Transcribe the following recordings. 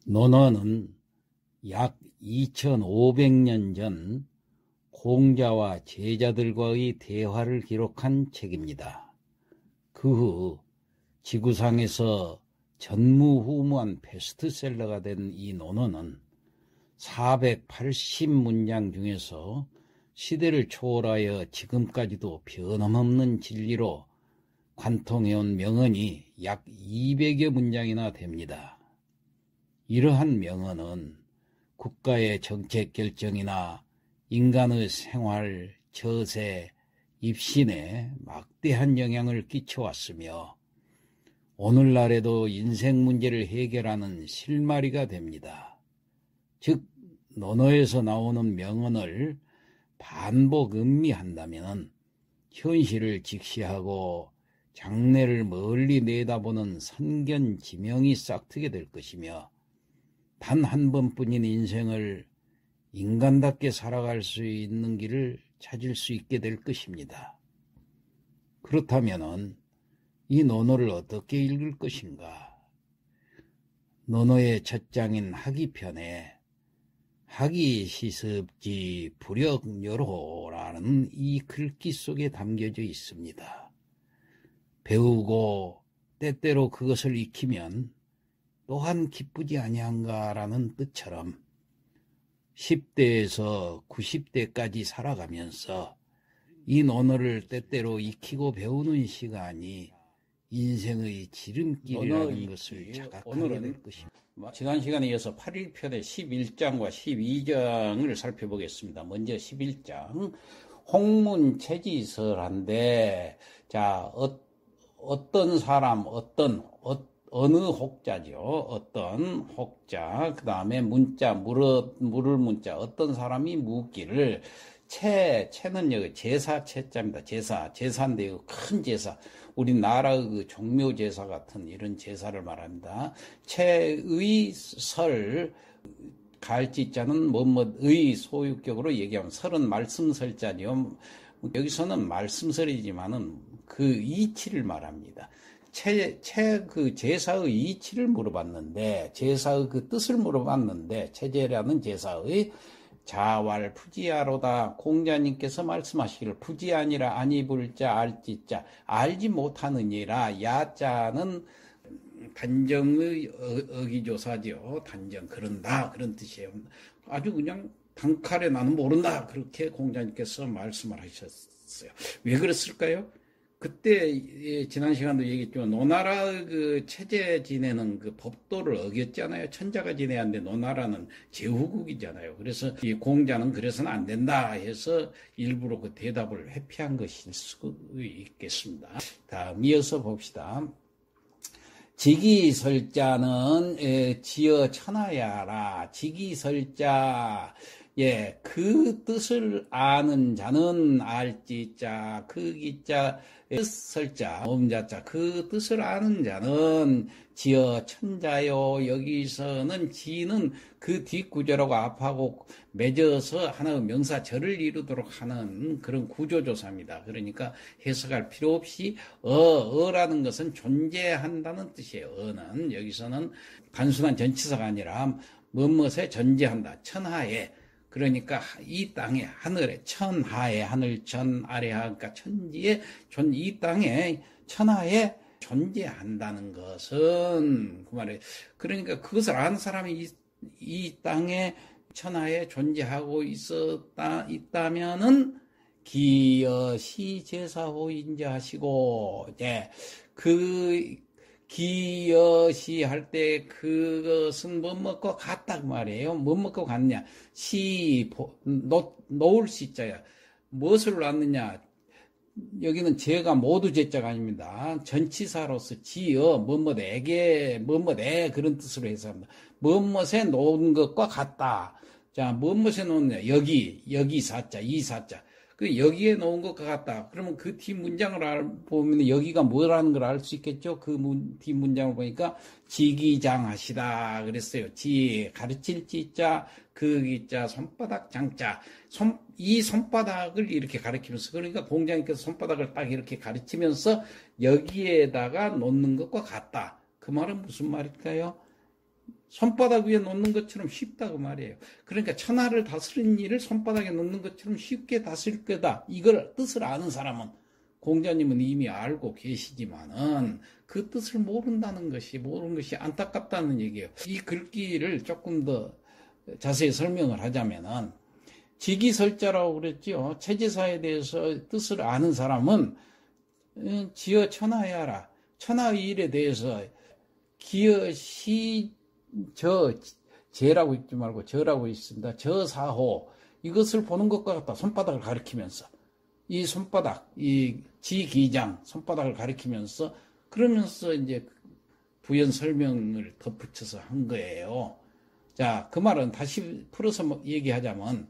논어는 약 2500년 전 공자와 제자들과의 대화를 기록한 책입니다. 그 후 지구상에서 전무후무한 베스트셀러가 된 이 논어는 480문장 중에서 시대를 초월하여 지금까지도 변함없는 진리로 관통해온 명언이 약 200여 문장이나 됩니다. 이러한 명언은 국가의 정책 결정이나 인간의 생활, 처세, 입신에 막대한 영향을 끼쳐왔으며 오늘날에도 인생 문제를 해결하는 실마리가 됩니다. 즉 논어에서 나오는 명언을 반복 음미한다면 현실을 직시하고 장래를 멀리 내다보는 선견지명이 싹트게 될 것이며 단 한 번뿐인 인생을 인간답게 살아갈 수 있는 길을 찾을 수 있게 될 것입니다. 그렇다면 이 논어를 어떻게 읽을 것인가? 논어의 첫 장인 하기편에 하기 시습지 불역여로라는 이 글귀 속에 담겨져 있습니다. 배우고 때때로 그것을 익히면 또한 기쁘지 아니한가라는 뜻처럼 10대에서 90대까지 살아가면서 이 논어를 때때로 익히고 배우는 시간이 인생의 지름길이라는 것을 자각하게 될 것입니다. 지난 시간에 이어서 8일편의 11장과 12장을 살펴보겠습니다. 먼저 11장 홍문체지설한데 자 어떤 사람 어느 혹자죠. 어떤 혹자, 그 다음에 문자, 물을 문자, 어떤 사람이 묻기를 채는 여기 제사 채자입니다. 제사인데요. 큰 제사. 우리나라의 그 종묘 제사 같은 이런 제사를 말합니다. 채의 설, 갈지자는 뭐뭐의 소유격으로 얘기하면 설은 말씀설자죠. 여기서는 말씀설이지만은 그 이치를 말합니다. 그 제사의 이치를 물어봤는데, 제사의 그 뜻을 물어봤는데, 체제라는 제사의 자왈 푸지야로다. 공자님께서 말씀하시기를 푸지아니라 아니불자 알지자 알지 못하느니라. 야자는 단정의 어기조사죠. 단정 그런다 그런 뜻이에요. 아주 그냥 단칼에 나는 모른다 그렇게 공자님께서 말씀을 하셨어요. 왜 그랬을까요? 그때 지난 시간도 얘기했죠. 노나라 그 체제 지내는 그 법도를 어겼잖아요. 천자가 지내야 하는데 노나라는 제후국이잖아요. 그래서 이 공자는 그래서는 안 된다 해서 일부러 그 대답을 회피한 것일 수 있겠습니다. 다음 이어서 봅시다. 지기설자는 지어 천하야라. 지기설자 그 뜻을 아는 자는 알지자, 그 기자, 설자, 엄자자, 그 뜻을 아는 자는 지어 천자요. 여기서는 지는 그 뒷구조라고 앞하고 맺어서 하나의 명사 절을 이루도록 하는 그런 구조조사입니다. 그러니까 해석할 필요 없이 어라는 것은 존재한다는 뜻이에요. 어는 여기서는 단순한 전치사가 아니라 무엇에 존재한다. 천하에. 그러니까 이 땅에 하늘에 천하에 하늘천 아래하 그러니까 천지에 이 땅에 천하에 존재한다는 것은 그 말에 그러니까 그것을 아는 사람이 이 땅에 천하에 존재하고 있다면은 기여시 제사호 인자하시고 그 기여시 할 때 그것은 뭐뭐과 같다 그 말이에요. 뭐뭐과 같냐? 놓을 시자야. 무엇을 놨느냐? 여기는 제가 모두 제자가 아닙니다. 전치사로서 지어 뭐뭐에게 뭐뭐에 그런 뜻으로 해석합니다. 뭐뭐에 놓은 것과 같다. 자, 뭐뭐에 놓느냐? 여기 사자, 이 사자. 그 여기에 놓은 것 같다. 그러면 그 뒷문장을 보면 여기가 뭐라는 걸 알 수 있겠죠. 그 뒷문장을 보니까 지기장하시다 그랬어요. 지 가르칠 지자, 그 기자, 손바닥 장자. 이 손바닥을 이렇게 가리키면서, 그러니까 공자님께서 손바닥을 딱 이렇게 가르치면서 여기에다가 놓는 것과 같다. 그 말은 무슨 말일까요? 손바닥 위에 놓는 것처럼 쉽다고 말이에요. 그러니까 천하를 다스리는 일을 손바닥에 놓는 것처럼 쉽게 다스릴 거다. 이걸 뜻을 아는 사람은, 공자님은 이미 알고 계시지만은 그 뜻을 모르는 것이 안타깝다는 얘기예요. 이 글귀를 조금 더 자세히 설명을 하자면은, 지기설자라고 그랬죠. 체제사에 대해서 뜻을 아는 사람은 지어 천하에 하라. 천하의 일에 대해서 기어 제라고 있지 말고 저라고 있습니다. 저사호, 이것을 보는 것과 같다. 손바닥을 가리키면서, 이 손바닥, 이 지기장 손바닥을 가리키면서, 그러면서 이제 부연 설명을 덧붙여서 한 거예요. 자, 그 말은 다시 풀어서 얘기하자면,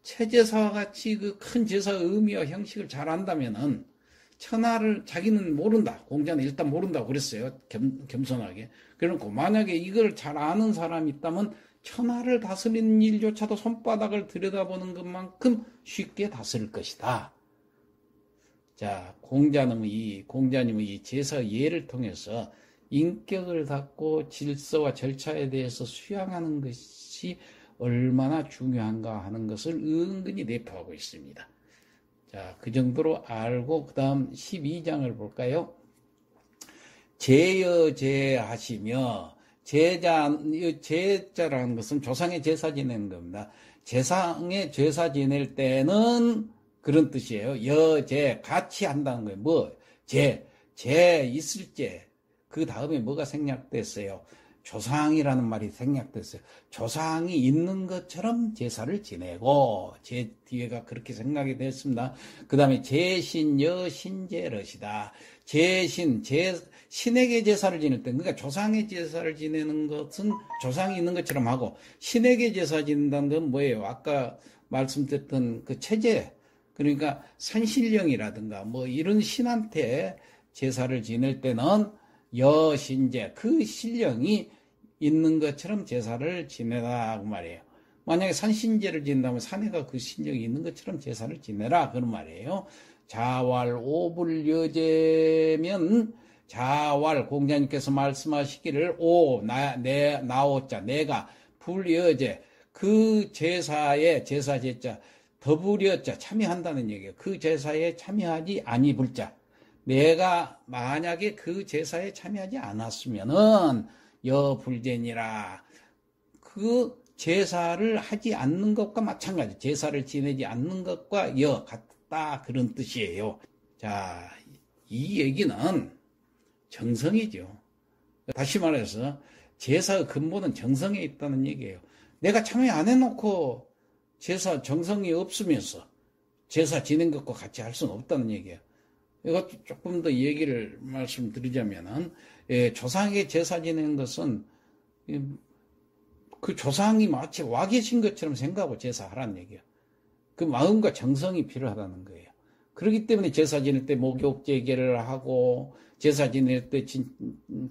체제사와 같이 그 큰 제사의 의미와 형식을 잘 안다면은 천하를 자기는 모른다. 공자는 일단 모른다고 그랬어요. 겸손하게. 그러니까 만약에 이걸 잘 아는 사람이 있다면 천하를 다스리는 일조차도 손바닥을 들여다보는 것만큼 쉽게 다스릴 것이다. 자, 공자님의 이 제사 예를 통해서 인격을 닦고 질서와 절차에 대해서 수양하는 것이 얼마나 중요한가 하는 것을 은근히 내포하고 있습니다. 자, 그 정도로 알고 그 다음 12장을 볼까요? 제여제하시며, 제자라는 것은 조상의 제사 지내는 겁니다. 제상의 제사 지낼 때는 그런 뜻이에요. 여제 같이 한다는 거예요. 뭐? 제 있을 제. 그 다음에 뭐가 생략됐어요? 조상이라는 말이 생략됐어요. 조상이 있는 것처럼 제사를 지내고, 제 뒤에가 그렇게 생각이 됐습니다. 그 다음에 제신여 신제릇이다. 신에게 제사를 지낼 때, 그러니까 조상의 제사를 지내는 것은 조상이 있는 것처럼 하고, 신에게 제사 지낸다는 건 뭐예요? 아까 말씀드렸던 그 체제, 그러니까 산신령이라든가 뭐 이런 신한테 제사를 지낼 때는 여신제, 그 신령이 있는 것처럼 제사를 지내라 그 말이에요. 만약에 산신제를 지낸다면 산에가 그 신령이 있는 것처럼 제사를 지내라 그런 말이에요. 자왈 오불여제면, 자왈 공자님께서 말씀하시기를 나오자 내가 불여제, 그 제사에 제사제자 더불여자 참여한다는 얘기예요. 그 제사에 참여하지 아니불 자, 내가 만약에 그 제사에 참여하지 않았으면은 여불제니라. 그 제사를 하지 않는 것과 마찬가지. 제사를 지내지 않는 것과 같다. 그런 뜻이에요. 자, 이 얘기는 정성이죠. 다시 말해서 제사의 근본은 정성에 있다는 얘기예요. 내가 참여 안 해놓고 제사 정성이 없으면서 제사 지낸 것과 같이 할 수는 없다는 얘기예요. 이거 조금 더 얘기를 말씀드리자면은, 조상에게 제사 지내는 것은 그 조상이 마치 와 계신 것처럼 생각하고 제사하라는 얘기예요. 그 마음과 정성이 필요하다는 거예요. 그렇기 때문에 제사 지낼 때 목욕제계를 하고, 제사 지낼 때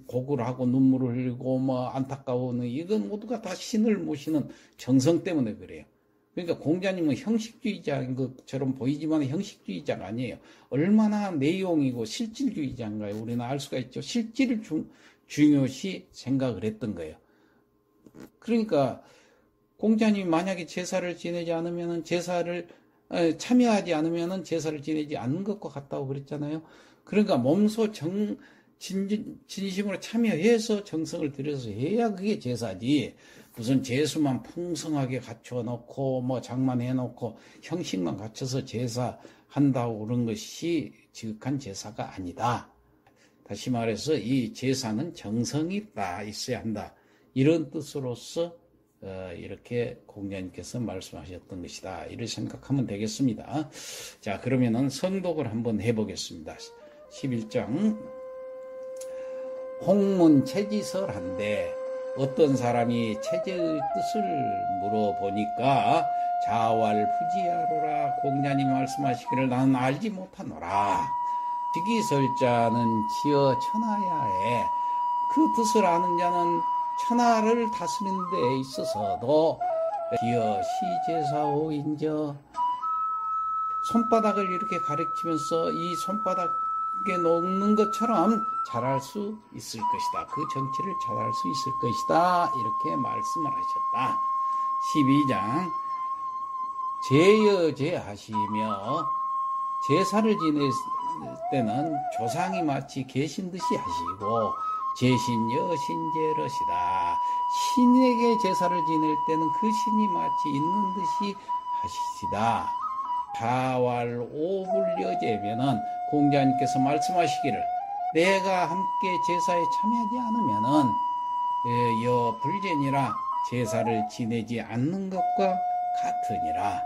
고구를 하고 눈물을 흘리고 뭐 안타까워하는, 이건 모두가 다 신을 모시는 정성 때문에 그래요. 그러니까 공자님은 형식주의자인 것처럼 보이지만 형식주의자가 아니에요. 얼마나 내용이고 실질주의자인가요? 우리는 알 수가 있죠. 실질을 중요시 생각을 했던 거예요. 그러니까 공자님이 만약에 제사를 지내지 않으면 참여하지 않으면 제사를 지내지 않는 것과 같다고 그랬잖아요. 그러니까 몸소 진심으로 참여해서 정성을 들여서 해야 그게 제사지. 무슨 제수만 풍성하게 갖춰놓고 뭐 장만해놓고 형식만 갖춰서 제사한다고 그런 것이 지극한 제사가 아니다. 다시 말해서 이 제사는 정성이 있어야 한다. 이런 뜻으로서 이렇게 공자님께서 말씀하셨던 것이다. 이렇게 생각하면 되겠습니다. 자, 그러면은 성독을 한번 해보겠습니다. 11장 홍문체지설한데, 어떤 사람이 체제의 뜻을 물어보니까 자왈부지하로라 공자님 말씀하시기를 나는 알지 못하노라. 직이설자는 지어 천하야에 그 뜻을 아는 자는 천하를 다스리는 데 있어서도 기어 시제사오인저 손바닥을 이렇게 가리키면서 이 손바닥에 놓는 것처럼 잘할 수 있을 것이다. 그 정치를 잘할 수 있을 것이다. 이렇게 말씀을 하셨다. 12장 제여제하시며 제사를 지낼 때는 조상이 마치 계신 듯이 하시고 제신여신제러시다. 신에게 제사를 지낼 때는 그 신이 마치 있는 듯이 하시시다. 다왈오불여제면은 공자님께서 말씀하시기를 내가 함께 제사에 참여하지 않으면은 여불제니라 제사를 지내지 않는 것과 같으니라.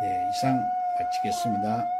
네, 이상 마치겠습니다.